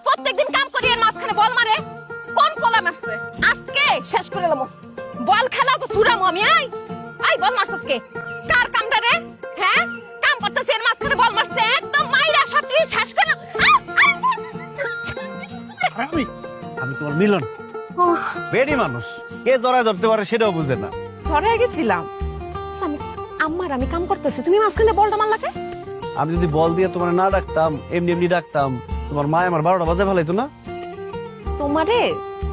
প্রত্যেকদিন কাম করি এর মাঝখানে বল মারে। কোন পোলা মারছে আজকে? শেষ করে দেবো। বল খেলা তো ছুড়ামো আমি। আই বল মারছিস কে? কার কামটা রে? হ্যাঁ, কাম করতেছে এর মাঝখানে বল মারছে, একদম মাইরা সবটি শেষ করে। আমি আমি তোমার মিলন বেডি মানুষ, কে জড়ায় ধরতে পারে সেটাও বুঝে না। ধরে গেছিলাম আম্মার, আমি কাম করতেছি, তুমি মাঝখানে বলটা মারলা কে? আমি যদি বল দিয়ে তোমার না ডাকতাম, এমনি এমনি ডাকতাম, তোমার মা আমার 12টা বাজে ফেলাইতো না। তোমারে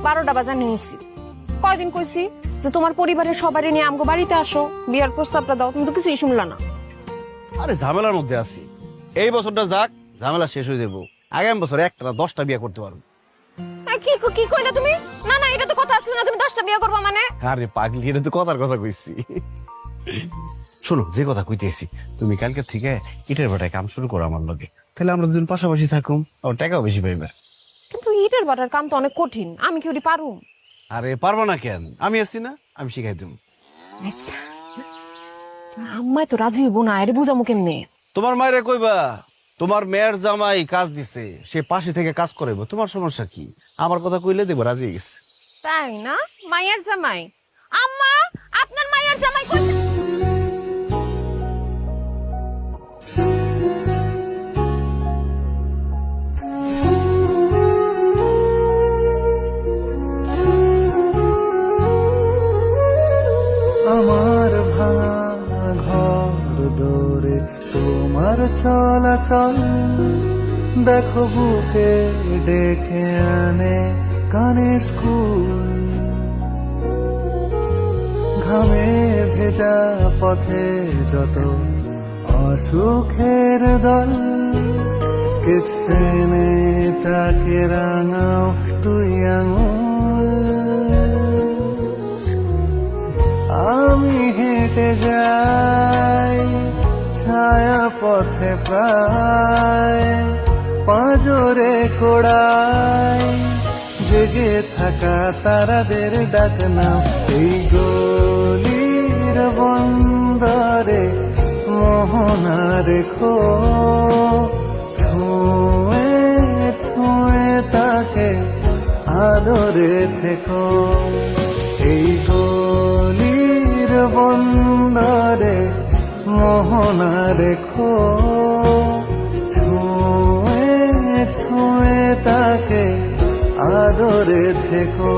12টা বাজানো উচিত। কয়দিন কইছি যে তোমার পরিবারের সবাই নিয়ে আমগো বাড়িতে আসো, বিয়ার প্রস্তাবটা দাও, তুমি তো কিছুই শুনলা না। আরে ঝামেলার মধ্যে আছি, এই বছরটা যাক, ঝামেলা শেষ হয়ে যাবো। আগামী বছর একটা না 10টা বিয়ে করতে পারবো। কি কি কইলা তুমি? না না, এটা তো কথা ছিল না, তুমি 10টা বিয়ে করবা মানে? আরে পাগলি, এটা তো কথার কথা কইছি। শোনো, যে কথা কইতেছি, তুমি কালকে থেকে ইটের ভাটায় কাম শুরু করো আমার লগে, তাহলে আমরা দুদিন পাশাপাশি থাকুম, আর টাকাও বেশি পাইবে। কিন্তু ইটের ভাটার কাম তো অনেক কঠিন, আমি কি ওটি পারুম? আরে পারবো না কেন, আমি আছি না, আমি শিখাই দেব। আচ্ছা, আম্মাই তো রাজি হইব না, আরে বুঝামু কেমনে? তোমার মায়েরে কইবা তোমার মেয়ের জামাই কাজ দিছে, সে পাশে থেকে কাজ করাইব, তোমার সমস্যা কি? আমার কথা কইলে দেবো, রাজি হয়ে গেছে। তাই না? মায়ের জামাই? আম্মা, আপনার মায়ের জামাই কই? আমার ভাঙা ঘর দৌড়ে তোমার চলাচল দেখো বুকে ডেকে আনে কানের স্কুল, ঘামে ভেজা পথে যত অসুখের দল, স্কেচ পেনে তাকে রাঙাও তুই আঙুল। আমি হেঁটে যাই ছায়া পথে প্রায়, পাঁজরে কোড়াই জেগে থাকা তারাদের ডাক নাও। এই গলির বন্দরে মোহনা রেখো, ছুঁয়ে ছুঁয়ে তাকে আদরে থেকো। এই গলির বন্দরে মোহনা রেখো, ছুঁয়ে ছুঁয়ে তাকে আদরে থেকো।